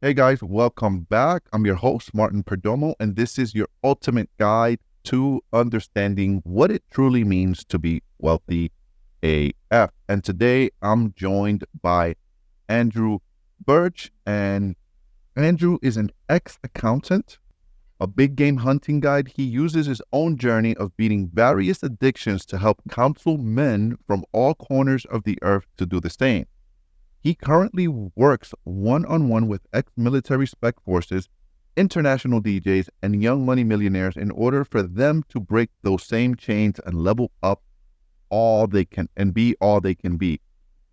Hey guys, welcome back. I'm your host, Martin Perdomo, and this is your ultimate guide to understanding what it truly means to be wealthy AF. And today I'm joined by Andrew Birch, and Andrew is an ex-accountant, a big game hunting guide. He uses his own journey of beating various addictions to help counsel men from all corners of the earth to do the same. He currently works one-on-one with ex-military spec forces, international DJs, and young money millionaires in order for them to break those same chains and level up all they can and be all they can be.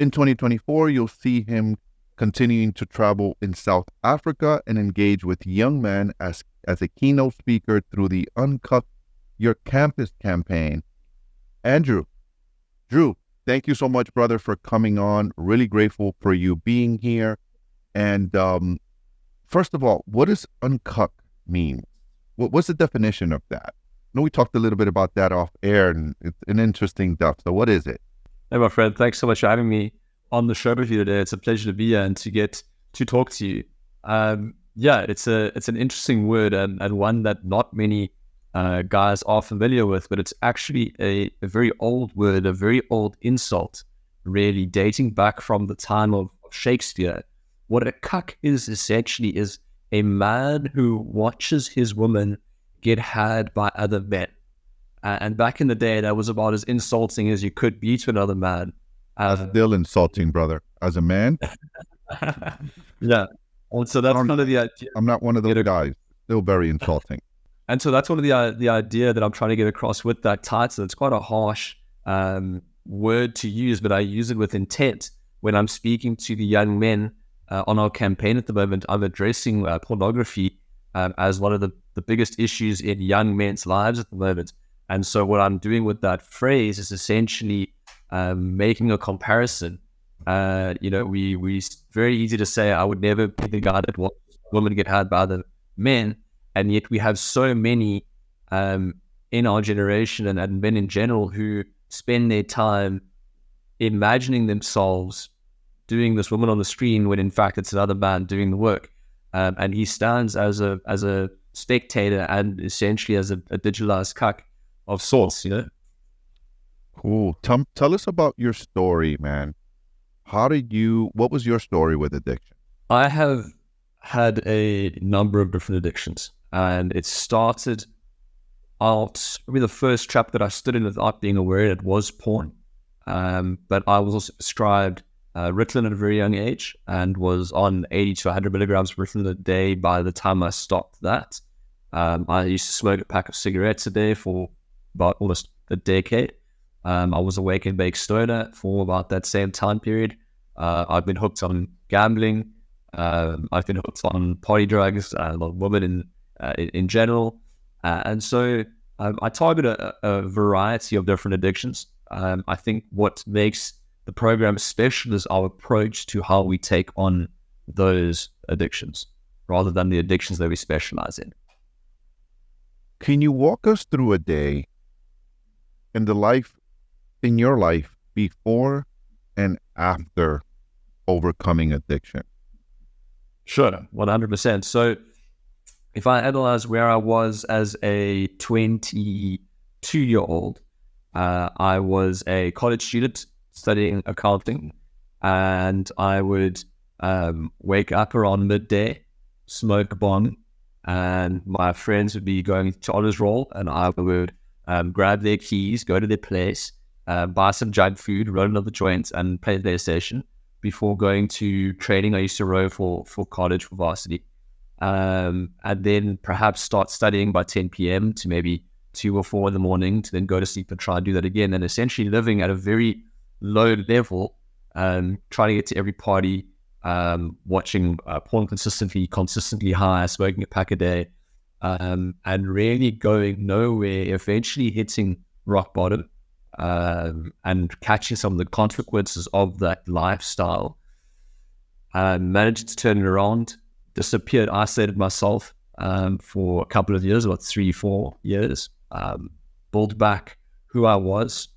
In 2024, you'll see him continuing to travel in South Africa and engage with young men as a keynote speaker through the Uncut Your Campus campaign. Andrew, Drew, thank you so much, brother, for coming on. Really grateful for you being here. And first of all, what does uncut mean? What's the definition of that? I know we talked a little bit about that off air, and it's an interesting stuff. So what is it? Hey, my friend, thanks so much for having me on the show with you today. It's a pleasure to be here and to get to talk to you. It's an interesting word and one that not many guys are familiar with, but it's actually a very old word, a very old insult, really dating back from the time of Shakespeare. What a cuck is essentially is a man who watches his woman get had by other men. And back in the day, that was about as insulting as you could be to another man. Still insulting, brother. As a man, Yeah. And so that's kind of the idea. I'm not one of those guys. Still very insulting. And so that's one of the idea that I'm trying to get across with that title. It's quite a harsh word to use, but I use it with intent. When I'm speaking to the young men on our campaign at the moment, I'm addressing pornography as one of the biggest issues in young men's lives at the moment. And so what I'm doing with that phrase is essentially making a comparison. We very easy to say, I would never be the guy that wants women to get had by other men. And yet we have so many in our generation and men in general who spend their time imagining themselves doing this woman on the screen when in fact it's another man doing the work. And he stands as a spectator and essentially as a digitalized cuck of sorts, Cool. Tell us about your story, man. What was your story with addiction? I have had a number of different addictions, and it started out, maybe the first trap that I stood in without being aware it was porn. But I was also prescribed Ritalin at a very young age and was on 80 to 100 milligrams of Ritalin a day by the time I stopped that. I used to smoke a pack of cigarettes a day for about almost a decade. I was a wake and bake stoner for about that same time period. I've been hooked on gambling. I've been hooked on party drugs, on women in general. And so I target a variety of different addictions. I think what makes the program special is our approach to how we take on those addictions rather than the addictions that we specialize in. Can you walk us through a day in your life before and after overcoming addiction? Sure, 100%. So if I analyze where I was as a 22-year-old, I was a college student studying accounting, and I would wake up around midday, smoke a bong, and my friends would be going to honors roll, and I would grab their keys, go to their place, buy some junk food, roll another joint, and play PlayStation before going to training. I used to row for college, for varsity. And then perhaps start studying by 10 p.m. to maybe 2 or 4 in the morning, to then go to sleep and try and do that again. And essentially living at a very low level, trying to get to every party, watching porn consistently high, smoking a pack a day, and really going nowhere, eventually hitting rock bottom, and catching some of the consequences of that lifestyle. Managed to turn it around, disappeared, isolated myself for a couple of years, about 3-4 years, built back who I was,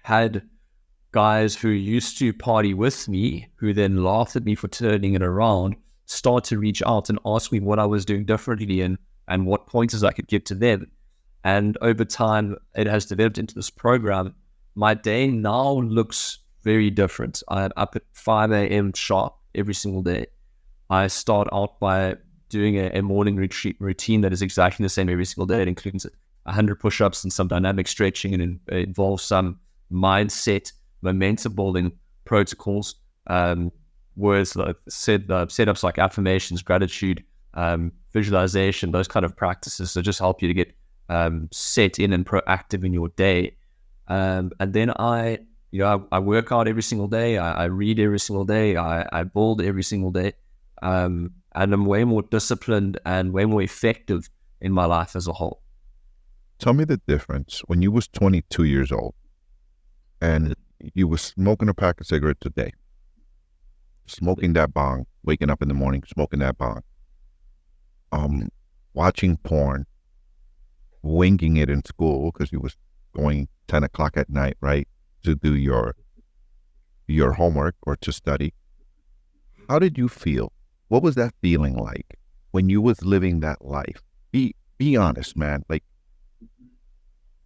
had guys who used to party with me, who then laughed at me for turning it around, start to reach out and ask me what I was doing differently and what pointers I could give to them. And over time, it has developed into this program. My day now looks very different. I'm up at 5 a.m. sharp every single day. I start out by doing a morning routine that is exactly the same every single day. It includes 100 push-ups and some dynamic stretching, and it involves some mindset, momentum building protocols, words like setups like affirmations, gratitude, visualization, those kind of practices that just help you to get set in and proactive in your day. And then I work out every single day. I read every single day. I build every single day. And I'm way more disciplined and way more effective in my life as a whole. Tell me the difference when you was 22 years old and you was smoking a pack of cigarettes a day, smoking that bong, waking up in the morning, smoking that bong, watching porn, winging it in school because you was going 10 o'clock at night, right, to do your homework or to study. How did you feel? What was that feeling like when you was living that life? Be honest, man. Like,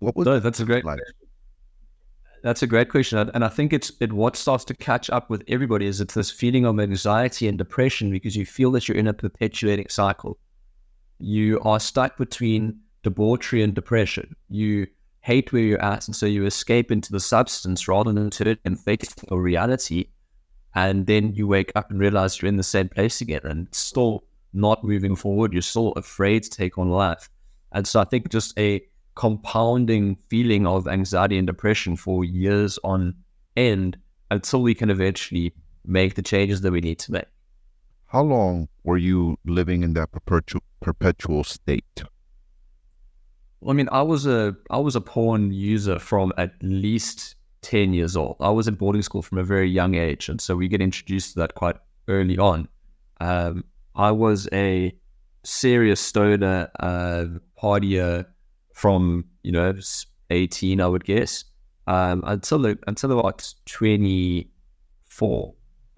what was that's a great life? That's a great question, and I think what starts to catch up with everybody is it's this feeling of anxiety and depression because you feel that you're in a perpetuating cycle. You are stuck between debauchery and depression. You hate where you're at, and so you escape into the substance rather than into it and facing a reality. And then you wake up and realize you're in the same place again and still not moving forward. You're still afraid to take on life. And so I think just a compounding feeling of anxiety and depression for years on end until we can eventually make the changes that we need to make. How long were you living in that perpetual state? Well, I mean, I was a porn user from at least 10 years old. I was in boarding school from a very young age, and so we get introduced to that quite early on. I was a serious stoner partier from 18, I would guess, until about 24.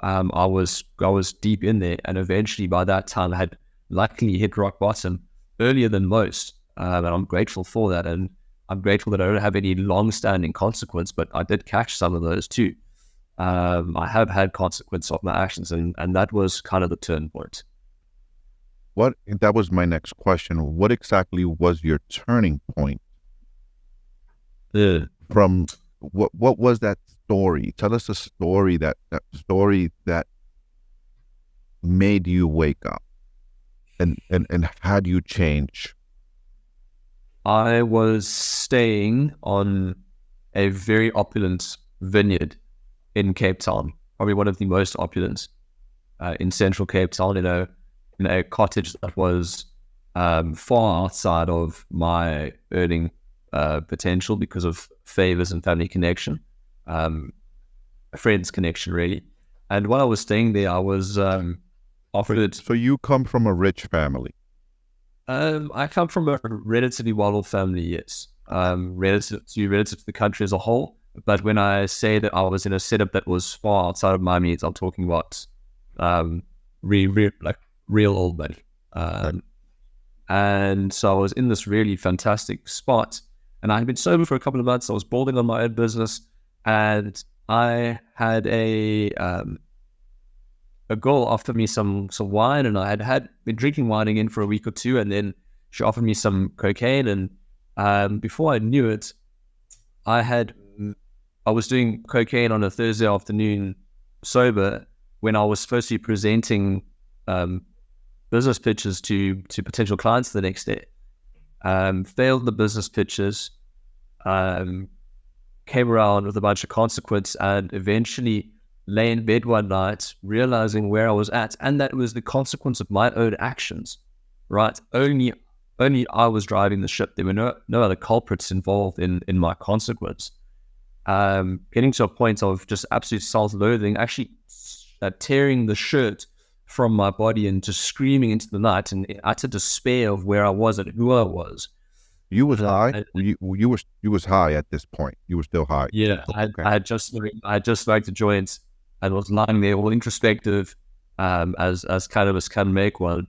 I was deep in there, and eventually by that time I had luckily hit rock bottom earlier than most, and I'm grateful for that. And I'm grateful that I don't have any long-standing consequence, but I did catch some of those too. I have had consequence of my actions, and that was kind of the turn point. That was my next question. What exactly was your turning point? From what was that story? Tell us a story that made you wake up and had you change. I was staying on a very opulent vineyard in Cape Town, probably one of the most opulent in central Cape Town, in a cottage that was far outside of my earning potential because of favors and family connection, friends connection, really. And while I was staying there, I was offered... So you come from a rich family? I come from a relatively well-off family, yes. Relative to the country as a whole. But when I say that I was in a setup that was far outside of my means, I'm talking about real old money. And so I was in this really fantastic spot, and I had been sober for a couple of months. I was building on my own business, and I had a girl offered me some wine, and I had been drinking wine again for a week or two, and then she offered me some cocaine, and before I knew it, I was doing cocaine on a Thursday afternoon sober when I was supposed to be presenting business pitches to potential clients the next day. Failed the business pitches, came around with a bunch of consequence, and eventually lay in bed one night realizing where I was at, and that was the consequence of my own actions, right? Only I was driving the ship. There were no other culprits involved in my consequence. Getting to a point of just absolute self-loathing, actually tearing the shirt from my body and just screaming into the night in utter despair of where I was and who I was. You was high. You was high at this point. You were still high. Yeah, okay. I had just smoked a joint and was lying there all introspective, as cannabis can make one.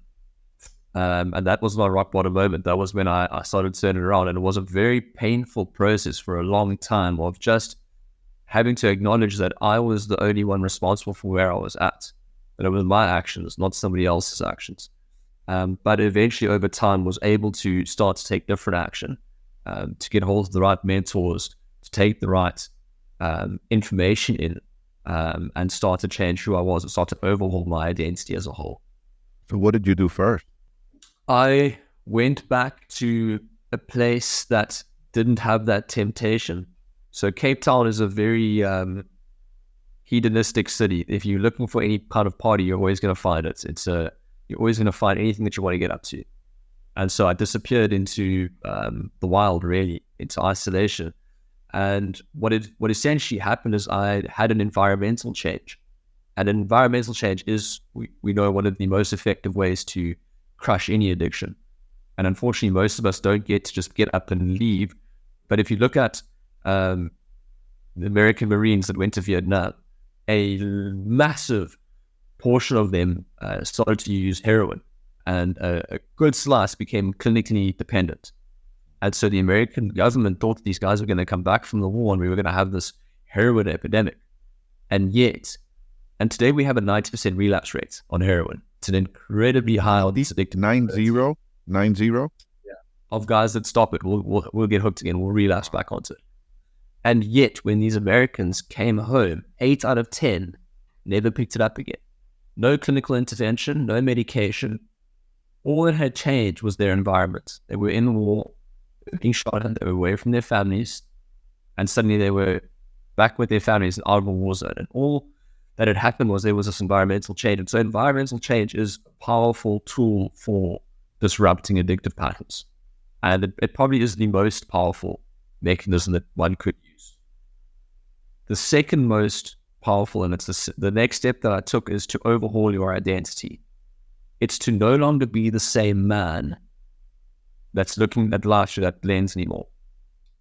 And that was my rock bottom moment. That was when I started turning around, and it was a very painful process for a long time of just having to acknowledge that I was the only one responsible for where I was at. That it was my actions, not somebody else's actions. But eventually, over time, was able to start to take different action, to get hold of the right mentors, to take the right information in, and start to change who I was and start to overhaul my identity as a whole. So what did you do first? I went back to a place that didn't have that temptation. So Cape Town is a very hedonistic city. If you're looking for any kind of party, you're always going to find it. You're always going to find anything that you want to get up to. And so I disappeared into the wild, really, into isolation. And what essentially happened is I had an environmental change. And an environmental change is, we know, one of the most effective ways to crush any addiction. And unfortunately, most of us don't get to just get up and leave. But if you look at the American Marines that went to Vietnam, a massive portion of them started to use heroin, and a good slice became clinically dependent. And so the American government thought that these guys were going to come back from the war and we were going to have this heroin epidemic. And today we have a 90% relapse rate on heroin. It's an incredibly high on these addictive 90? Yeah. Of guys that stop it, we'll get hooked again, we'll relapse back onto it. And yet, when these Americans came home, 8 out of 10 never picked it up again. No clinical intervention, no medication. All that had changed was their environment. They were in the war, being shot at, they were away from their families, and suddenly they were back with their families and out of a war zone. And all that had happened was there was this environmental change. And so environmental change is a powerful tool for disrupting addictive patterns. And it probably is the most powerful mechanism that one could use. The second most powerful, and it's the next step that I took, is to overhaul your identity. It's to no longer be the same man that's looking at life through that lens anymore.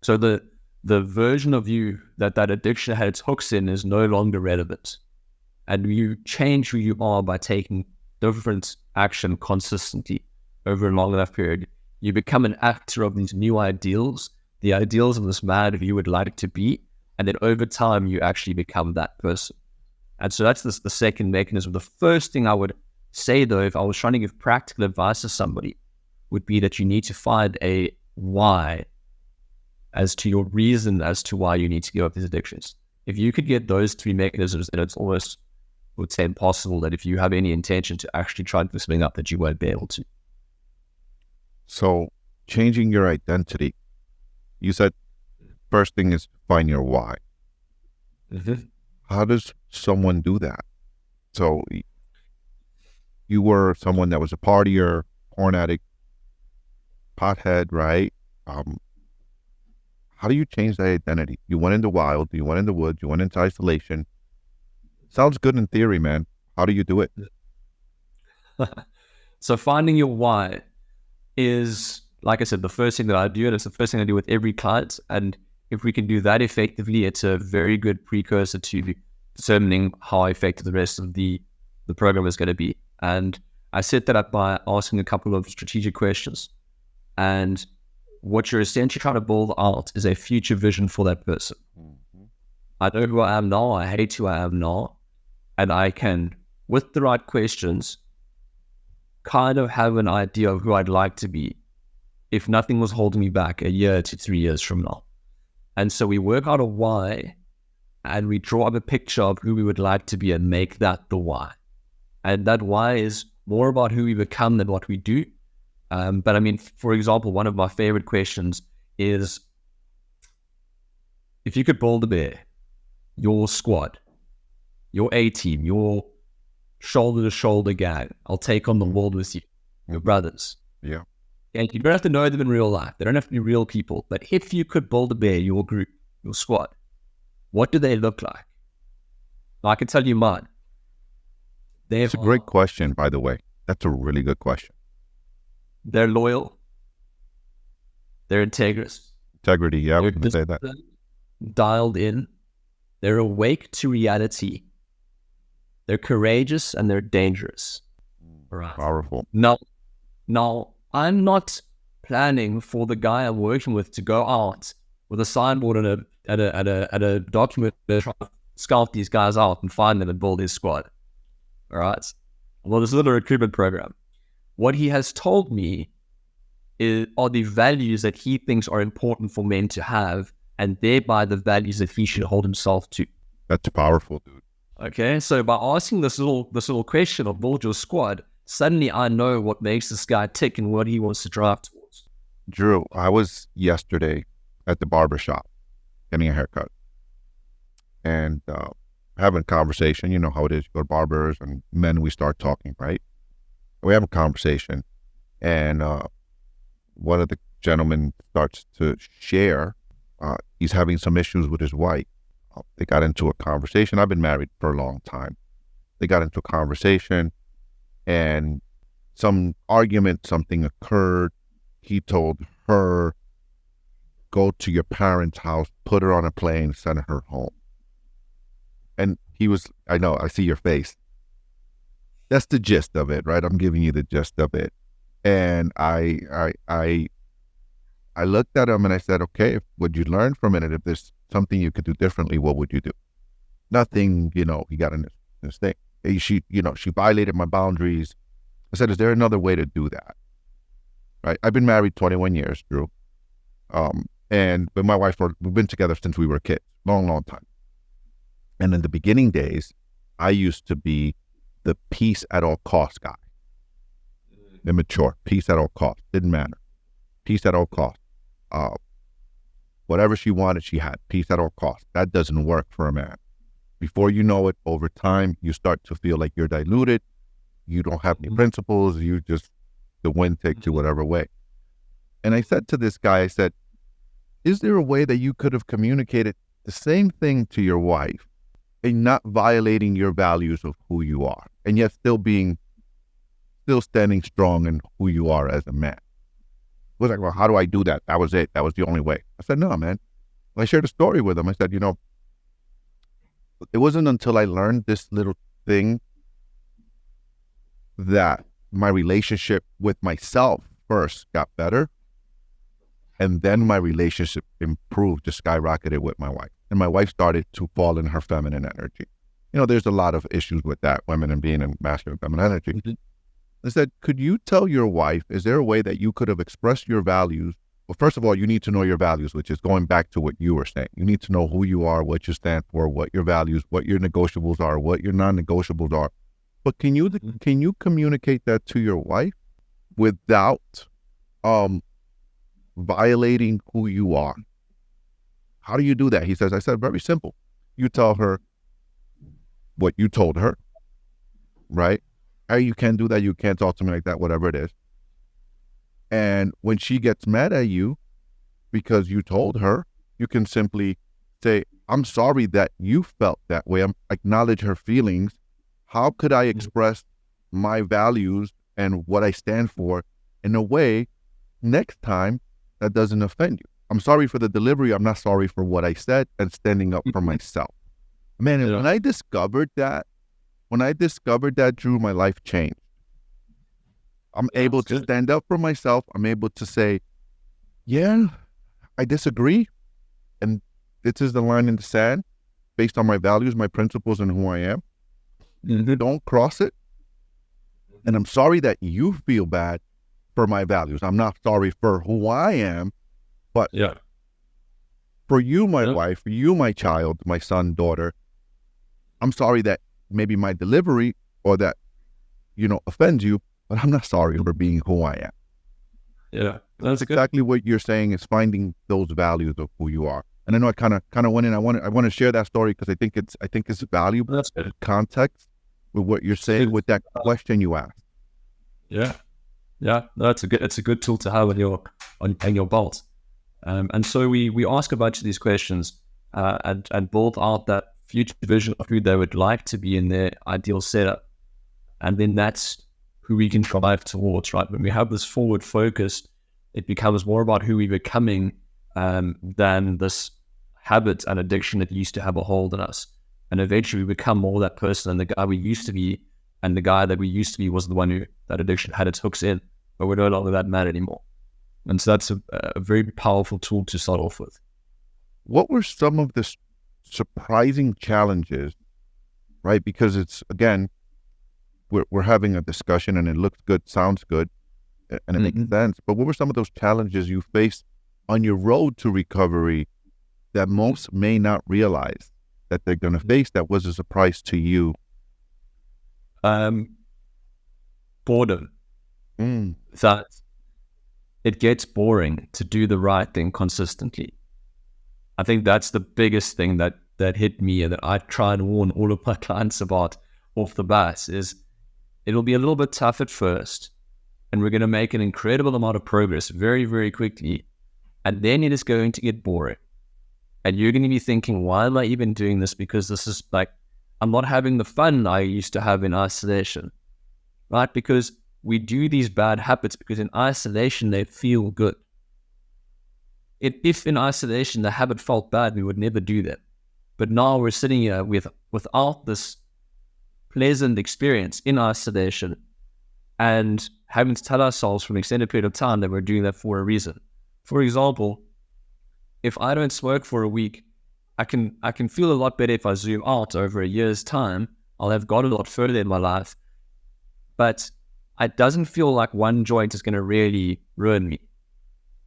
So the version of you that addiction had its hooks in is no longer relevant. And you change who you are by taking different action consistently over a long enough period. You become an actor of these new ideals, the ideals of this man who you would like to be, and then over time you actually become that person. And so that's the second mechanism. The first thing I would say, though, if I was trying to give practical advice to somebody, would be that you need to find a why as to your reason as to why you need to give up these addictions. If you could get those 3 mechanisms, then it's almost, I would say, impossible that if you have any intention to actually try to something up, that you won't be able to. So changing your identity, you said first thing is find your why. Mm-hmm. How does someone do that? So you were someone that was a partier, porn addict, pothead, right? How do you change that identity? You went in the wild, you went in the woods, you went into isolation. Sounds good in theory, man. How do you do it? So finding your why is, like I said, the first thing that I do, and it's the first thing I do with every client. And if we can do that effectively, it's a very good precursor to determining how effective the rest of the program is going to be. And I set that up by asking a couple of strategic questions. And what you're essentially trying to build out is a future vision for that person. Mm-hmm. I know who I am now, I hate who I am now, and I can, with the right questions, kind of have an idea of who I'd like to be if nothing was holding me back a year to 3 years from now. And so we work out a why, and we draw up a picture of who we would like to be and make that the why. And that why is more about who we become than what we do. But I mean, for example, one of my favorite questions is, if you could build a bear, your squad, your A-team, your shoulder-to-shoulder gang, I'll take on the world with you, your brothers. Yeah. And you don't have to know them in real life. They don't have to be real people. But if you could build a bear, your group, your squad, what do they look like? Now, I can tell you mine. It's a great question, by the way. That's a really good question. They're loyal. They're integrous. Integrity, yeah, I can say that. Dialed in. They're awake to reality. they're courageous and they're dangerous. Right. Powerful. Now, I'm not planning for the guy I'm working with to go out with a signboard and a document to try to scout these guys out and find them and build his squad. All right. Well, this is not a recruitment program. What he has told me are the values that he thinks are important for men to have, and thereby the values that he should hold himself to. That's powerful, dude. Okay, so by asking this little question of build your squad, suddenly I know what makes this guy tick and what he wants to drive towards. Drew, I was yesterday at the barbershop getting a haircut and having a conversation. You know how it is. You go to barbers and men, we start talking, right? We have a conversation and one of the gentlemen starts to share. He's having some issues with his wife. They got into a conversation. I've been married for a long time. They got into a conversation and some argument, something occurred. He told her, go to your parents' house, put her on a plane, send her home. And he was, I know, I see your face. That's the gist of it, right? I'm giving you the gist of it. And I looked at him and I said, okay, would you learn from it? And if there's something you could do differently, what would you do? Nothing, he got in this thing. She violated my boundaries. I said, is there another way to do that? Right? I've been married 21 years, Drew. And with my wife, we've been together since we were kids, long time. And in the beginning days, I used to be the peace at all costs guy. Immature, peace at all costs. Didn't matter. Peace at all costs. Whatever she wanted, she had. Peace at all costs. That doesn't work for a man. Before you know it, over time, you start to feel like you're diluted. You don't have any principles. You just, the wind takes you whatever way. And I said to this guy, I said, is there a way that you could have communicated the same thing to your wife and not violating your values of who you are, and yet still standing strong in who you are as a man? He was like, well, how do I do that? That was it. That was the only way. I said, no, man. I shared a story with him. I said, it wasn't until I learned this little thing that my relationship with myself first got better. And then my relationship improved, just skyrocketed with my wife. And my wife started to fall in her feminine energy. There's a lot of issues with that, women and being in masculine feminine energy. Mm-hmm. I said, could you tell your wife, is there a way that you could have expressed your values? Well, first of all, you need to know your values, which is going back to what you were saying. You need to know who you are, what you stand for, what your values, what your negotiables are, what your non-negotiables are. But can you communicate that to your wife without violating who you are? How do you do that? He says, I said, very simple. You tell her what you told her, right? Hey, you can't do that. You can't talk to me like that, whatever it is. And when she gets mad at you because you told her, you can simply say, I'm sorry that you felt that way. Acknowledge her feelings. How could I express my values and what I stand for in a way next time that doesn't offend you? I'm sorry for the delivery. I'm not sorry for what I said, and standing up for myself. Man, and when I discovered that, Drew, my life changed. I'm able to stand up for myself. I'm able to say, yeah, I disagree. And this is the line in the sand based on my values, my principles, and who I am. Mm-hmm. Don't cross it. And I'm sorry that you feel bad for my values. I'm not sorry for who I am, but for you, my wife, for you, my child, my son, daughter, I'm sorry that maybe my delivery or that, offends you, but I'm not sorry for being who I am. Yeah, that's exactly what you're saying, is finding those values of who you are. And I know I kind of went in. I want to share that story because I think it's valuable. That's good context with what you're saying with that question you asked. Yeah, no, it's a good tool to have on your belt. And so we ask a bunch of these questions and build out that future vision of who they would like to be in their ideal setup, and then that's who we can drive towards. Right, when we have this forward focus, it becomes more about who we're becoming than this habit and addiction that used to have a hold on us. And eventually we become more that person and the guy we used to be. And the guy that we used to be was the one who that addiction had its hooks in, but we're no longer that man anymore. And so that's a very powerful tool to start off with. What were some of the surprising challenges, right? Because it's, again, we're having a discussion and it looks good, sounds good, and it makes sense. But what were some of those challenges you faced on your road to recovery that most may not realize that they're going to face that was a surprise to you? Boredom. That it gets boring to do the right thing consistently. I think that's the biggest thing that hit me and that I try and warn all of my clients about off the bat is it'll be a little bit tough at first and we're going to make an incredible amount of progress very, very quickly. And then it is going to get boring. And you're going to be thinking, why am I even doing this? Because this is like, I'm not having the fun I used to have in isolation, right? Because we do these bad habits because in isolation, they feel good. If in isolation, the habit felt bad, we would never do that. But now we're sitting here without this pleasant experience in isolation and having to tell ourselves for an extended period of time that we're doing that for a reason. For example, if I don't smoke for a week, I can feel a lot better if I zoom out over a year's time. I'll have gone a lot further in my life, but it doesn't feel like one joint is going to really ruin me.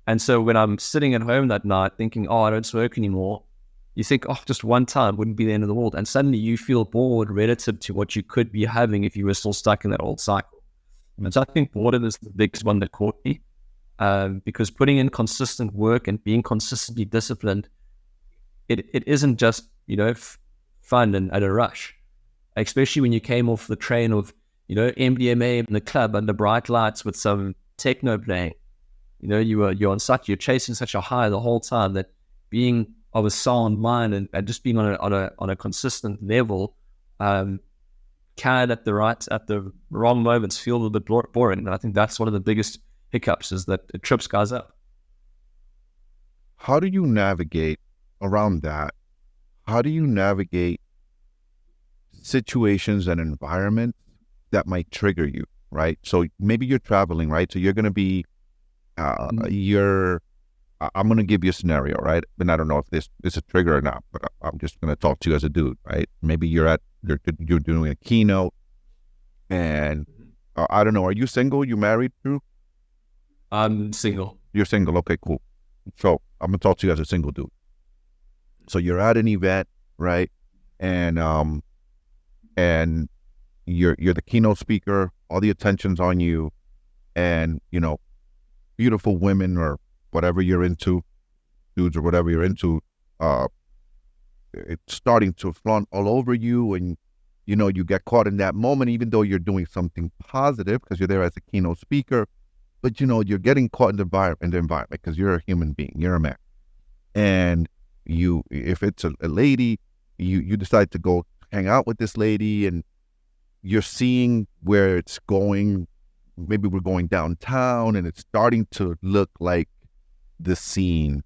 And so when I'm sitting at home that night thinking, oh, I don't smoke anymore, you think, oh, just one time wouldn't be the end of the world. And suddenly you feel bored relative to what you could be having if you were still stuck in that old cycle. And so I think boredom is the biggest one that caught me. Because putting in consistent work and being consistently disciplined, it isn't just, fun and at a rush, especially when you came off the train of, MDMA in the club under bright lights with some techno playing. You're on such, you're chasing such a high the whole time that being of a sound mind and just being on a consistent level can at the wrong moments feel a little bit boring. And I think that's one of the biggest hiccups is that it trips guys up. How do you navigate around that? How do you navigate situations and environments that might trigger you, right? So maybe you're traveling, right? So you're going to be, I'm going to give you a scenario, right? And I don't know if this is a trigger or not, but I'm just going to talk to you as a dude, right? Maybe you're doing a keynote and I don't know, are you single? You married, Drew? I'm single. You're single. Okay, cool. So I'm going to talk to you as a single dude. So you're at an event, right? And you're the keynote speaker, all the attention's on you, and beautiful women or whatever you're into, dudes or whatever you're into, it's starting to flaunt all over you, and you get caught in that moment, even though you're doing something positive because you're there as a keynote speaker, but you're getting caught in the environment because you're a human being, you're a man, and if it's a lady, you decide to go hang out with this lady, and you're seeing where it's going. Maybe we're going downtown and it's starting to look like the scene.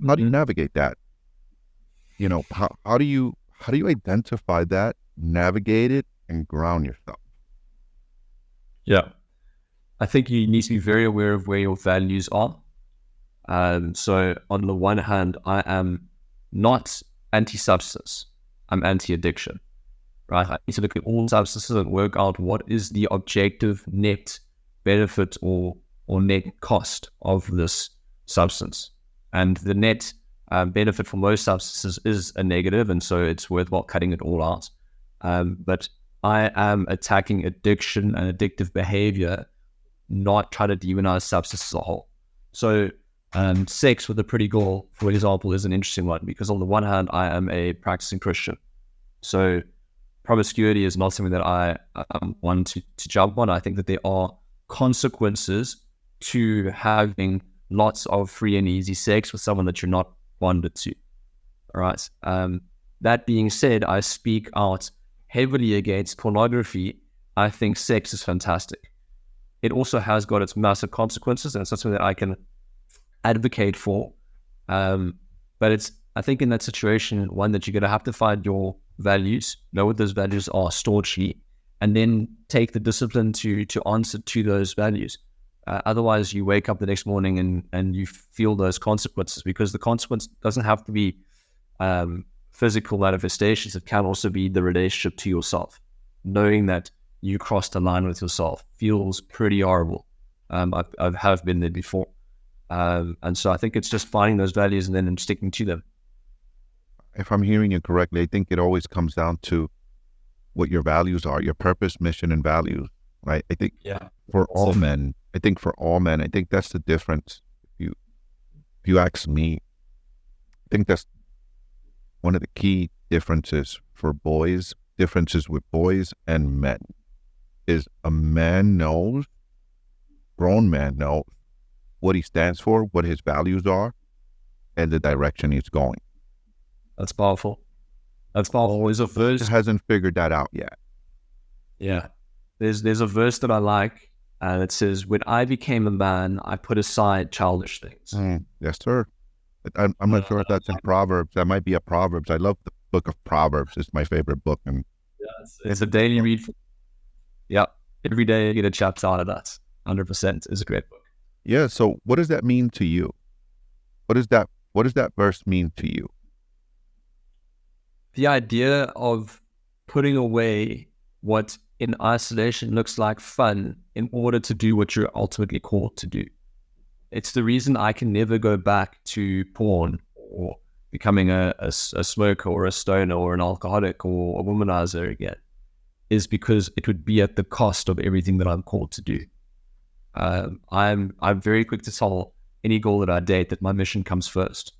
How do you navigate that? How do you identify that, navigate it, and ground yourself? Yeah. I think you need to be very aware of where your values are. So on the one hand, I am not anti-substance. I'm anti-addiction. Right? I need to look at all substances and work out what is the objective net benefit or net cost of this substance. And the net benefit for most substances is a negative, and so it's worthwhile cutting it all out. But I am attacking addiction and addictive behavior, not trying to demonize substance as a whole. So sex with a pretty girl, for example, is an interesting one because on the one hand, I am a practicing Christian. So promiscuity is not something that I want to jump on. I think that there are consequences to having lots of free and easy sex with someone that you're not bonded to. All right. That being said, I speak out heavily against pornography. I think sex is fantastic. It also has got its massive consequences, and it's not something that I can advocate for. But I think in that situation, one that you're going to have to find your values, know what those values are staunchly, and then take the discipline to answer to those values. Otherwise, you wake up the next morning and you feel those consequences, because the consequence doesn't have to be physical manifestations. It can also be the relationship to yourself. Knowing that you crossed a line with yourself feels pretty horrible. I've been there before. And so I think it's just finding those values and then sticking to them. If I'm hearing you correctly, I think it always comes down to what your values are, your purpose, mission, and values, right? I think for all men, I think that's the difference. If you ask me, I think that's one of the key differences with boys and men, is a man knows, grown man knows what he stands for, what his values are, and the direction he's going. That's powerful. There's a verse. Hasn't figured that out yet. Yeah. There's a verse that I like, and it says, "When I became a man, I put aside childish things." Yes, sir. I'm not sure if that's in Proverbs. That might be a Proverbs. I love the book of Proverbs. It's my favorite book. And it's a daily read. Yeah. Every day you get a chapter out of that. 100% is a great book. Yeah. So what does that mean to you? What does that verse mean to you? The idea of putting away what in isolation looks like fun in order to do what you're ultimately called to do. It's the reason I can never go back to porn or becoming a smoker or a stoner or an alcoholic or a womanizer again, is because it would be at the cost of everything that I'm called to do. I'm very quick to tell any goal that I date that my mission comes first.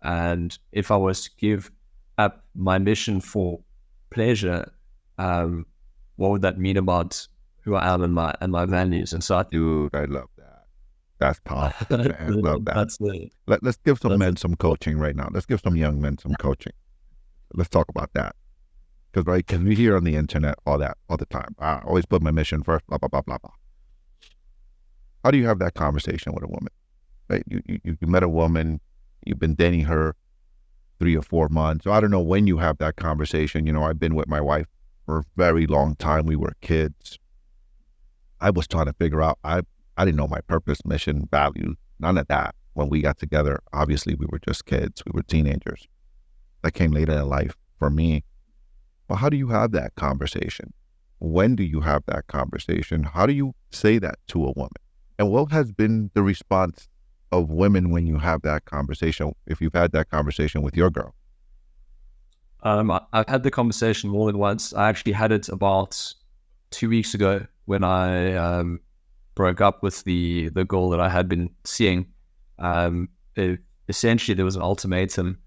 And if I was to give up my mission for pleasure, what would that mean about who I am and my values? And so I love that. That's powerful. I love that. Let's give some men some coaching right now. Let's give some young men some coaching. Let's talk about that. Because we hear on the internet all the time. I always put my mission first, blah, blah, blah, blah, blah. How do you have that conversation with a woman? Right? You met a woman, you've been dating her 3 or 4 months. So I don't know when you have that conversation. I've been with my wife for a very long time. We were kids. I was trying to figure out, I didn't know my purpose, mission, values, none of that. When we got together, obviously we were just kids. We were teenagers. That came later in life for me. But how do you have that conversation? When do you have that conversation? How do you say that to a woman? And what has been the response of women when you have that conversation, if you've had that conversation with your girl? I've had the conversation more than once. I actually had it about 2 weeks ago when I broke up with the girl that I had been seeing. Essentially, there was an ultimatum.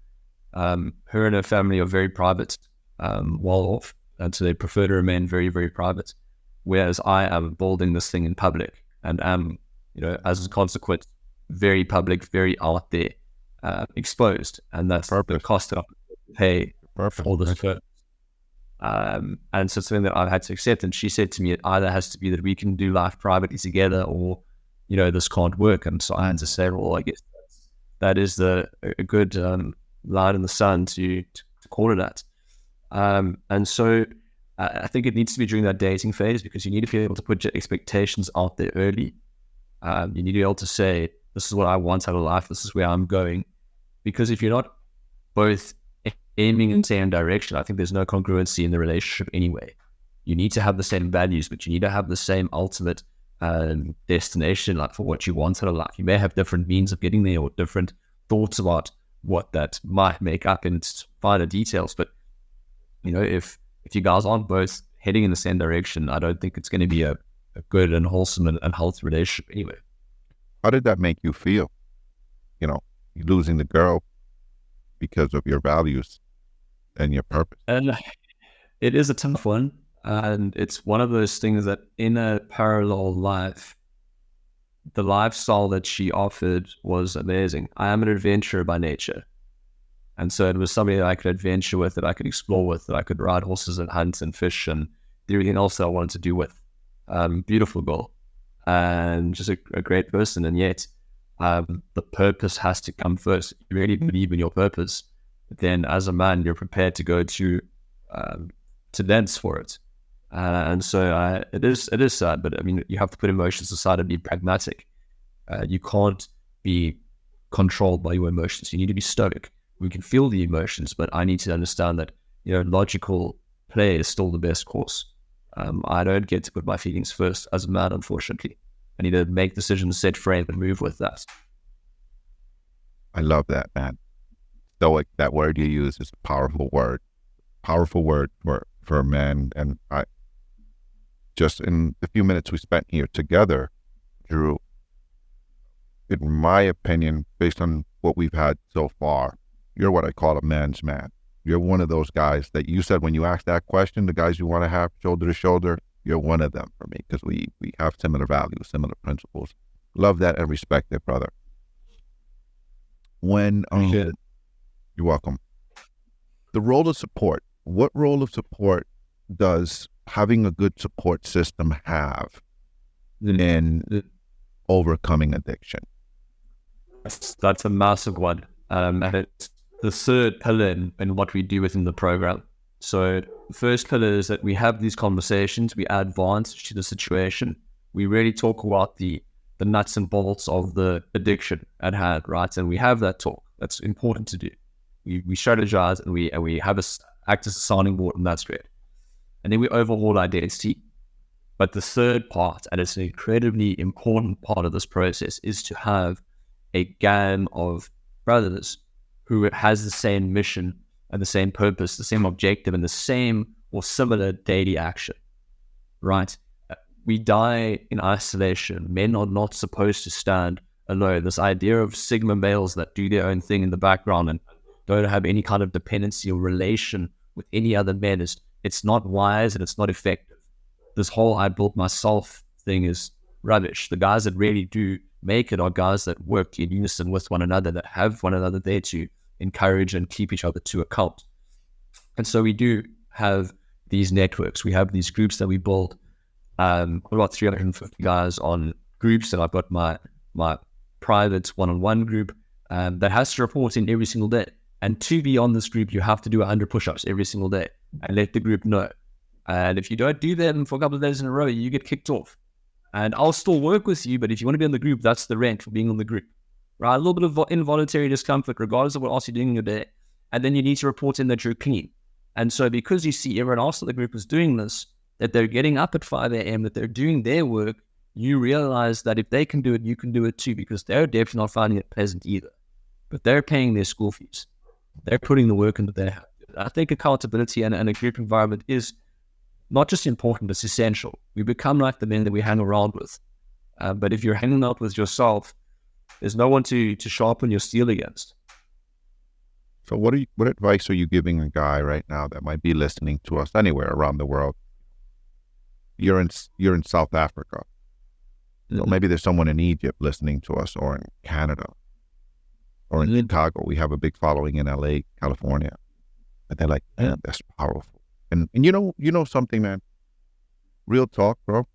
Her and her family are very private, well off, and so they prefer to remain very, very private. Whereas I am building this thing in public and am, as a consequence, very public, very out there, exposed, and that's the cost that I pay for this purpose. And so it's something that I've had to accept. And she said to me, it either has to be that we can do life privately together, or this can't work. And so I had to say, well, I guess that is a good line in the sun to call it that. And so I think it needs to be during that dating phase, because you need to be able to put your expectations out there early. You need to be able to say, this is what I want out of life. This is where I'm going. Because if you're not both aiming in the same direction, I think there's no congruency in the relationship anyway. You need to have the same values, but you need to have the same ultimate destination, like for what you want out of life. You may have different means of getting there or different thoughts about what that might make up in finer details. But, if you guys aren't both heading in the same direction, I don't think it's going to be a good and wholesome and healthy relationship anyway. How did that make you feel? You losing the girl because of your values and your purpose. And it is a tough one. And it's one of those things that in a parallel life, the lifestyle that she offered was amazing. I am an adventurer by nature. And so it was somebody that I could adventure with, that I could explore with, that I could ride horses and hunt and fish and do everything else that I wanted to do with. Beautiful girl. And just a great person. And yet, the purpose has to come first. If you really believe in your purpose, then as a man, you're prepared to go to to dance for it. And so it is sad, but I mean, you have to put emotions aside and be pragmatic. You can't be controlled by your emotions. You need to be stoic. We can feel the emotions, but I need to understand that, logical play is still the best course. I don't get to put my feelings first as a man, unfortunately. I need to make decisions, set frame, and move with that. I love that, man. Stoic, that word you use is a powerful word for a man. And I just, in the few minutes we spent here together, Drew, in my opinion, based on what we've had so far, you're what I call a man's man. You're one of those guys that you said when you asked that question, the guys you want to have shoulder to shoulder, you're one of them for me, because we have similar values, similar principles. Love that and respect it, brother. You're welcome. The role of support. What role of support does having a good support system have in overcoming addiction? That's a massive one. And it's the third pillar in what we do within the program. So the first pillar is that we have these conversations, we add advantage to the situation. We really talk about the nuts and bolts of the addiction at hand, right? And we have that talk. That's important to do. We strategize and we act as a sounding board, and that's great. And then we overhaul identity. But the third part, and it's an incredibly important part of this process, is to have a gang of brothers who has the same mission and the same purpose, the same objective, and the same or similar daily action, right? We die in isolation. Men are not supposed to stand alone. This idea of Sigma males that do their own thing in the background and don't have any kind of dependency or relation with any other men, it's not wise and it's not effective. This whole I built myself thing is rubbish. The guys that really do make it are guys that work in unison with one another, that have one another there to encourage and keep each other to account. And so we do have these networks. We have these groups that we build. About 350 guys on groups, and I've got my private one-on-one group that has to report in every single day. And to be on this group, you have to do 100 push-ups every single day and let the group know. And if you don't do them for a couple of days in a row, you get kicked off. And I'll still work with you, but if you want to be on the group, that's the rent for being on the group, right? A little bit of involuntary discomfort, regardless of what else you're doing in your day. And then you need to report in that you're clean. And so because you see everyone else in the group is doing this, that they're getting up at 5 a.m., that they're doing their work, you realize that if they can do it, you can do it too, because they're definitely not finding it pleasant either. But they're paying their school fees. They're putting the work into their. I think accountability and a group environment is not just important, it's essential. We become like the men that we hang around with. But if you're hanging out with yourself, there's no one to sharpen your steel against. So what advice are you giving a guy right now that might be listening to us anywhere around the world? You're in South Africa. So maybe there's someone in Egypt listening to us, or in Canada, or in Chicago. We have a big following in LA, California. And they're like, man, that's powerful. And you know something, man? Real talk, bro.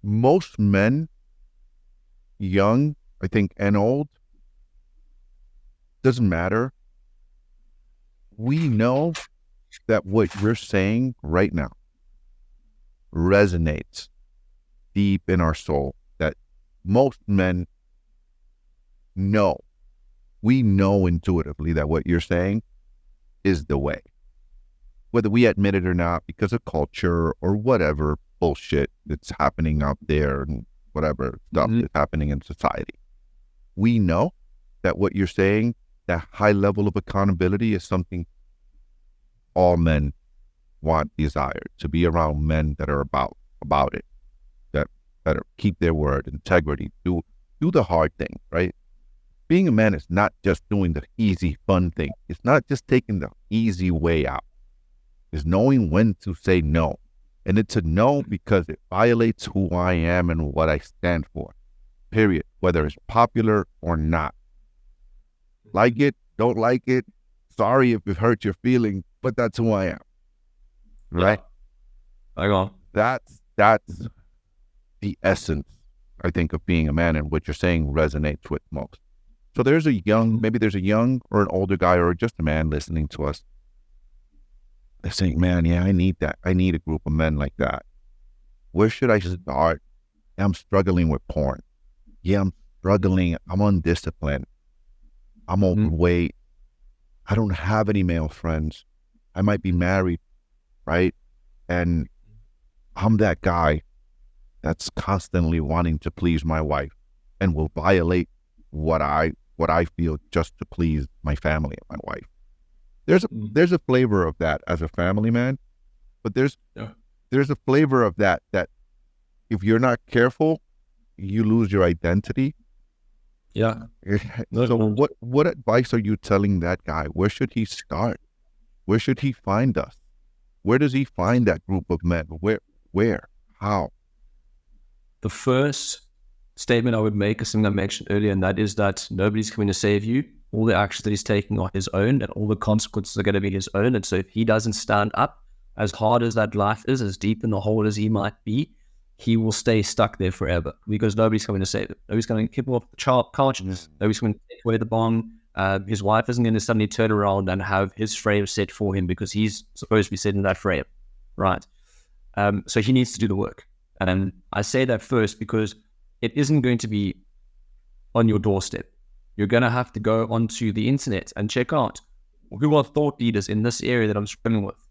Most men, young, I think, and old, doesn't matter. We know that what you're saying right now resonates deep in our soul, that most men know. We know intuitively that what you're saying is the way. Whether we admit it or not, because of culture or whatever bullshit that's happening out there and whatever stuff is happening in society. We know that what you're saying, that high level of accountability, is something all men want, desire, to be around men that are about it, that keep their word, integrity, do the hard thing, right? Being a man is not just doing the easy, fun thing. It's not just taking the easy way out. It's knowing when to say no. And it's a no because it violates who I am and what I stand for, period, whether it's popular or not. Like it, don't like it, sorry if it hurt your feeling, but that's who I am, right? Hang on. That's the essence, I think, of being a man, and what you're saying resonates with most. So maybe there's a young or an older guy or just a man listening to us. They're saying, man, yeah, I need that. I need a group of men like that. Where should I start? I'm struggling with porn. Yeah, I'm struggling. I'm undisciplined. I'm overweight. I don't have any male friends. I might be married, right? And I'm that guy that's constantly wanting to please my wife and will violate what I feel just to please my family and my wife. There's a flavor of that as a family man, but there's a flavor of that if you're not careful, you lose your identity. Yeah. So what advice are you telling that guy? Where should he start? Where should he find us? Where does he find that group of men? Where? How? The first statement I would make is something I mentioned earlier, and that is that nobody's coming to save you. All the actions that he's taking are his own, and all the consequences are going to be his own. And so if he doesn't stand up, as hard as that life is, as deep in the hole as he might be, he will stay stuck there forever because nobody's coming to save him. Nobody's going to keep him off the couch. Nobody's going to take away the bomb. His wife isn't going to suddenly turn around and have his frame set for him because he's supposed to be set in that frame, right? So he needs to do the work. And I say that first because it isn't going to be on your doorstep. You're going to have to go onto the internet and check out who are thought leaders in this area that I'm struggling with.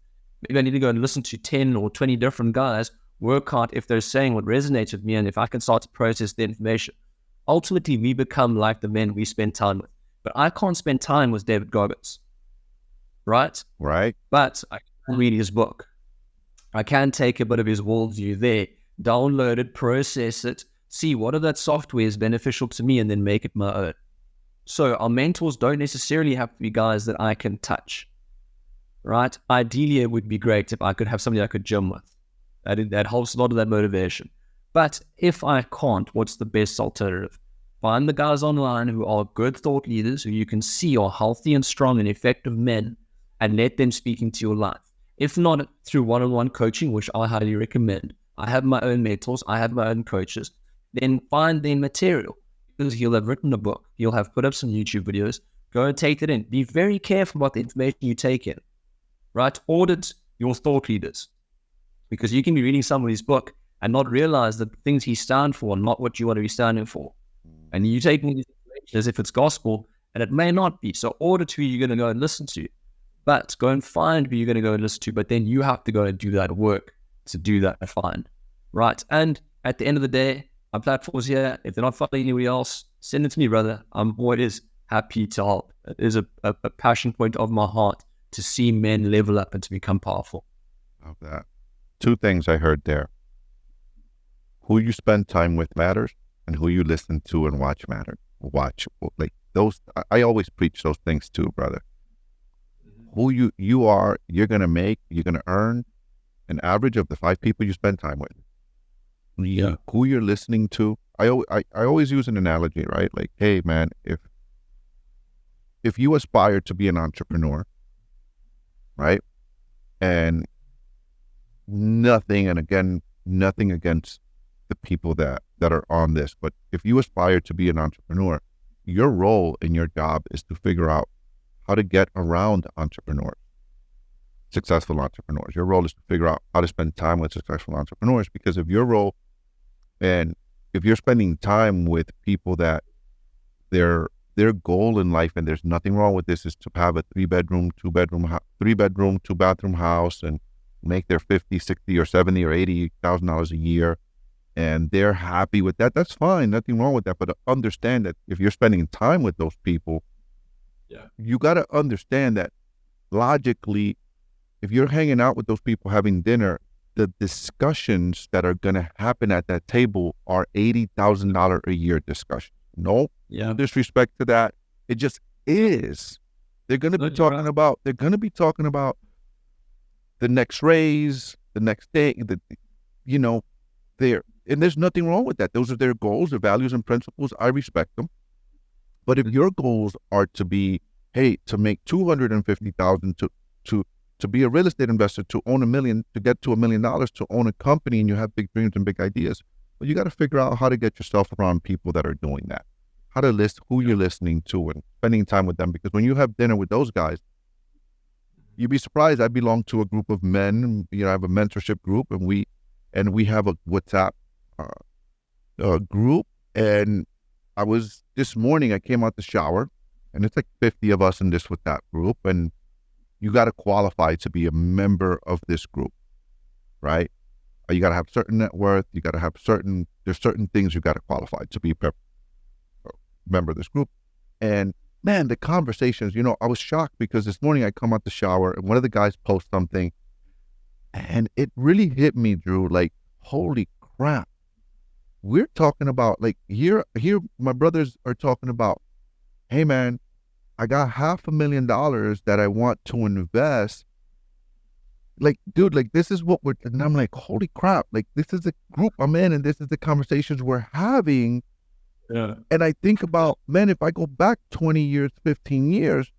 Maybe I need to go and listen to 10 or 20 different guys, work out if they're saying what resonates with me and if I can start to process the information. Ultimately, we become like the men we spend time with. But I can't spend time with David Goggins, right? Right. But I can read his book. I can take a bit of his worldview there, download it, process it, see what of that software is beneficial to me, and then make it my own. So our mentors don't necessarily have to be guys that I can touch, right? Ideally, it would be great if I could have somebody I could gym with. That helps a lot of that motivation. But if I can't, what's the best alternative? Find the guys online who are good thought leaders, who you can see are healthy and strong and effective men, and let them speak into your life. If not through one-on-one coaching, which I highly recommend, I have my own mentors, I have my own coaches, then find their material. Because he'll have written a book, he'll have put up some YouTube videos, go and take it in. Be very careful about the information you take in, right? Audit your thought leaders. Because you can be reading somebody's book and not realize that the things he stands for are not what you want to be standing for. And you taking this information as if it's gospel, and it may not be. So audit who you're going to go and listen to. But go and find who you're going to go and listen to. But then you have to go and do that work to do that and find. Right? And at the end of the day, our platforms here, if they're not following anybody else, send it to me, brother. I'm always happy to help. It is a passion point of my heart to see men level up and to become powerful. Love that. Two things I heard there. Who you spend time with matters, and who you listen to and watch matters. Watch, like those. I always preach those things too, brother. Who you are, you're going to earn an average of the 5 people you spend time with. Yeah. Who you're listening to. I always use an analogy, right? Like, hey man, if you aspire to be an entrepreneur, right? And nothing against the people that are on this, but if you aspire to be an entrepreneur, your role in your job is to figure out how to get around entrepreneurs, successful entrepreneurs. Your role is to figure out how to spend time with successful entrepreneurs, because if you're spending time with people that their goal in life, and there's nothing wrong with this, is to have a 3-bedroom, 2-bathroom house and make their $50, $60 or $70 or $80,000 a year, and they're happy with that, that's fine, nothing wrong with that. But understand that if you're spending time with those people, you got to understand that logically, if you're hanging out with those people having dinner, the discussions that are going to happen at that table are $80,000 a year discussions. No disrespect to that. It just is. They're going to be talking about the next raise, the next day, and there's nothing wrong with that. Those are their goals, their values and principles. I respect them. But if your goals are to be, hey, to make $250,000 to be a real estate investor, to own $1 million, to get to $1 million, to own a company, and you have big dreams and big ideas, well, you got to figure out how to get yourself around people that are doing that. How to list who you're listening to and spending time with them. Because when you have dinner with those guys, you'd be surprised. I belong to a group of men. I have a mentorship group, and we have a WhatsApp group. And this morning I came out the shower, and it's like 50 of us in this WhatsApp group, and you got to qualify to be a member of this group, right? You got to have certain net worth. You got to have there's certain things you got to qualify to be a member of this group. And man, the conversations, I was shocked because this morning I come out the shower and one of the guys posts something, and it really hit me, Drew, like, holy crap. We're talking about, like, here my brothers are talking about, hey man, I got $500,000 that I want to invest. Like, dude, like, this is what and I'm like, holy crap, like, this is the group I'm in, and this is the conversations we're having. Yeah. And I think about, man, if I go back 20 years, 15 years,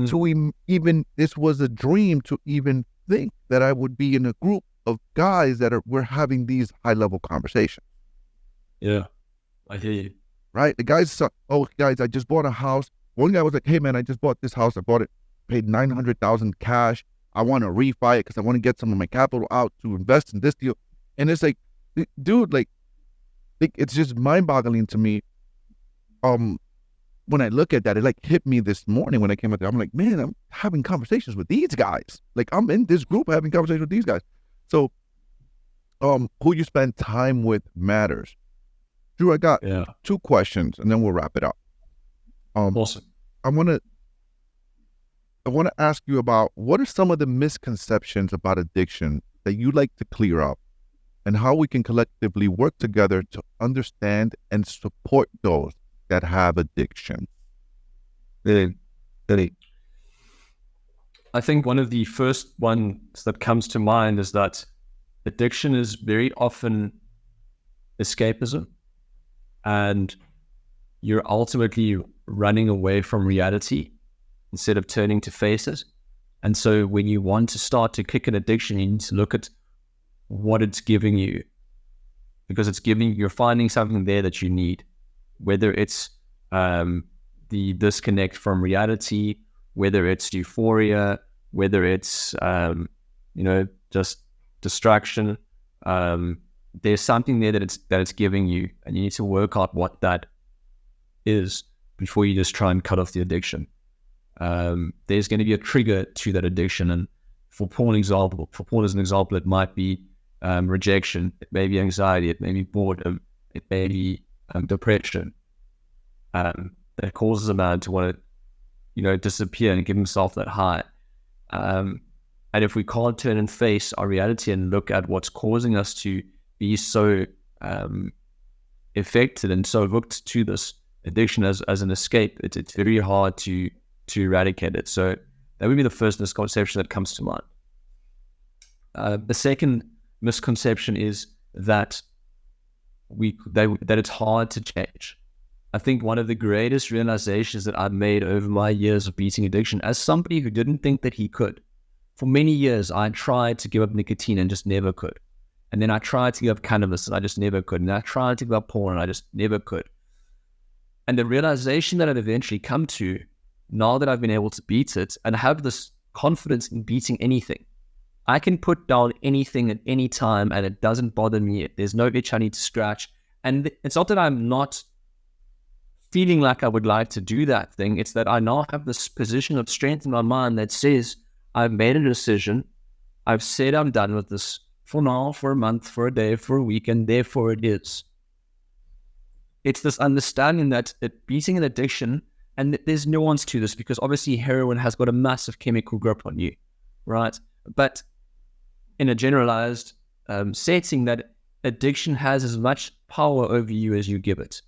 to even, this was a dream to even think that I would be in a group of guys we're having these high-level conversations. Yeah, I hear you. Right? The guys, guys, I just bought a house. One guy was like, hey, man, I just bought this house. I bought it, paid $900,000 cash. I want to refi it because I want to get some of my capital out to invest in this deal. And it's like, dude, like it's just mind-boggling to me. When I look at that, it like hit me this morning when I came out there. I'm like, man, I'm having conversations with these guys. Like, I'm in this group having conversations with these guys. So, who you spend time with matters. Drew, I got 2 questions, and then we'll wrap it up. Awesome. I want to ask you about, what are some of the misconceptions about addiction that you like to clear up, and how we can collectively work together to understand and support those that have addiction? Really. I think one of the first ones that comes to mind is that addiction is very often escapism, and you're ultimately running away from reality instead of turning to face it. And so when you want to start to kick an addiction, you need to look at what it's giving you, because you're finding something there that you need, whether it's the disconnect from reality, whether it's euphoria, whether it's just distraction. There's something there that it's giving you, and you need to work out what that is before you just try and cut off the addiction. There's going to be a trigger to that addiction, and for porn as an example, it might be rejection, it may be anxiety, it may be boredom, it may be depression, that causes a man to want to disappear and give himself that high. And if we can't turn and face our reality and look at what's causing us to be so affected and so hooked to this addiction as an escape, it's very hard to eradicate it. So that would be the first misconception that comes to mind. The second misconception is that that it's hard to change. I think one of the greatest realizations that I've made over my years of beating addiction, as somebody who didn't think that he could, for many years I tried to give up nicotine and just never could. And then I tried to give up cannabis and I just never could. And I tried to give up porn and I just never could. And the realization that I've eventually come to, now that I've been able to beat it and have this confidence in beating anything, I can put down anything at any time and it doesn't bother me. There's no itch I need to scratch. And it's not that I'm not feeling like I would like to do that thing. It's that I now have this position of strength in my mind that says, I've made a decision. I've said I'm done with this for now, for a month, for a day, for a week, and therefore it is. It's this understanding that beating an addiction, and there's nuance to this because obviously heroin has got a massive chemical grip on you, right? But in a generalized setting, that addiction has as much power over you as you give it.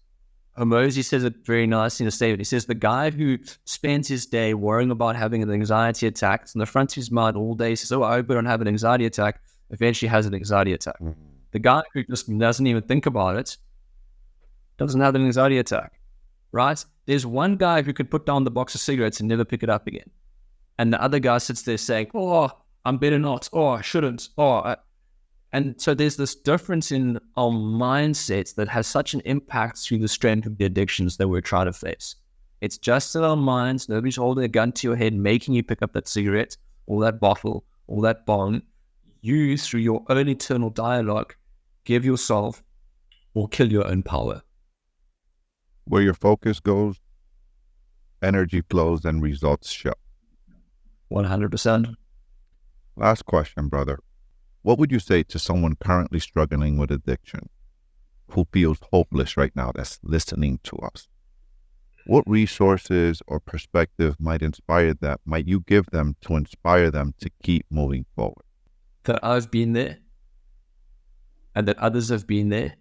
Hormozy says it very nicely in a statement. He says, the guy who spends his day worrying about having an anxiety attack, it's in the front of his mind all day, says, oh, I hope I don't have an anxiety attack, eventually has an anxiety attack. Mm-hmm. The guy who just doesn't even think about it doesn't have an anxiety attack, right? There's one guy who could put down the box of cigarettes and never pick it up again. And the other guy sits there saying, oh, I'm better not. Oh, I shouldn't. And so there's this difference in our mindsets that has such an impact through the strength of the addictions that we're trying to face. It's just in our minds. Nobody's holding a gun to your head, making you pick up that cigarette. or that bottle or that bong, you, through your own internal dialogue, give yourself or kill your own power. Where your focus goes, energy flows and results show. 100%. Last question, brother. What would you say to someone currently struggling with addiction who feels hopeless right now that's listening to us? What resources or perspective might you give them to inspire them to keep moving forward? That I've been there, and that others have been there,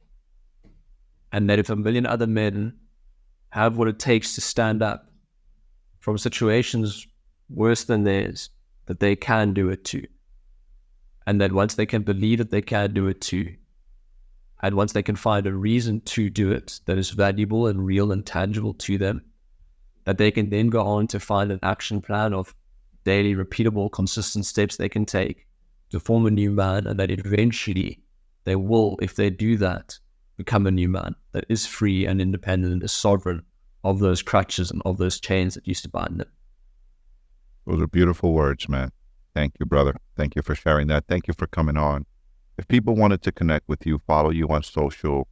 and that if a million other men have what it takes to stand up from situations worse than theirs, that they can do it too. And that once they can believe that they can do it too, and once they can find a reason to do it that is valuable and real and tangible to them, that they can then go on to find an action plan of daily, repeatable, consistent steps they can take to form a new man, and that eventually they will, if they do that, become a new man that is free and independent and is sovereign of those crutches and of those chains that used to bind them. Those are beautiful words, man. Thank you, brother. Thank you for sharing that. Thank you for coming on. If people wanted to connect with you, follow you on social,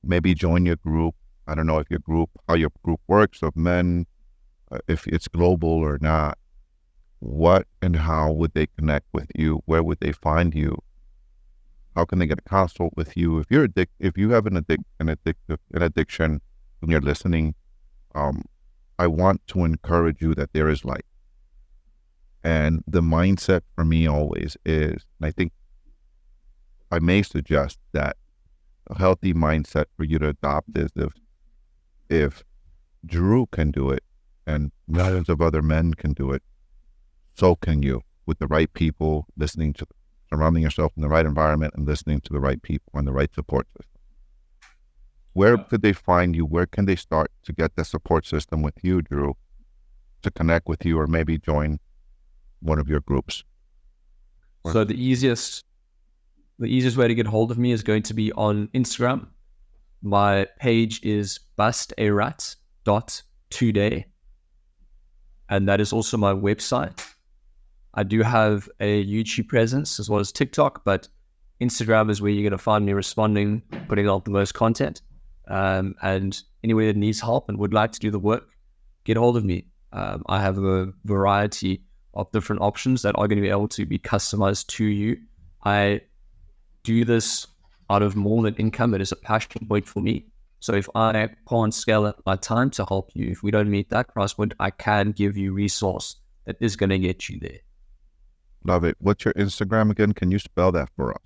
maybe join your group. I don't know how your group works of men, if it's global or not. What and how would they connect with you? Where would they find you? How can they get a consult with you? If you have an addiction and you're listening, I want to encourage you that there is light. And the mindset for me always is, and I think I may suggest that a healthy mindset for you to adopt is if Drew can do it and millions of other men can do it, so can you, with the right people, surrounding yourself in the right environment and listening to the right people and the right support system. Where could they find you? Where can they start to get the support system with you, Drew, to connect with you or maybe join one of your groups? So the easiest way to get hold of me is going to be on Instagram. My page is bustarat.today. And that is also my website. I do have a YouTube presence as well as TikTok, but Instagram is where you're going to find me responding, putting out the most content. And anywhere that needs help and would like to do the work, get hold of me. I have a variety of different options that are going to be able to be customized to you. I do this out of more than income. It is a passion point for me. So if I can't scale up my time to help you, if we don't meet that price point, I can give you resource that is going to get you there. Love it. What's your Instagram again? Can you spell that for us?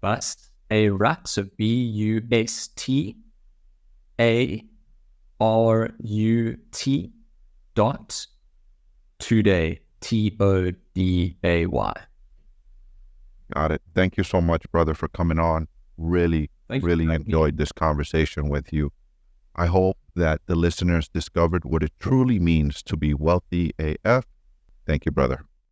Bustarat, so BUSTARUT.today, TODAY. Got it. Thank you so much, brother, for coming on. Really enjoyed this conversation with you. I hope that the listeners discovered what it truly means to be wealthy AF. Thank you, brother.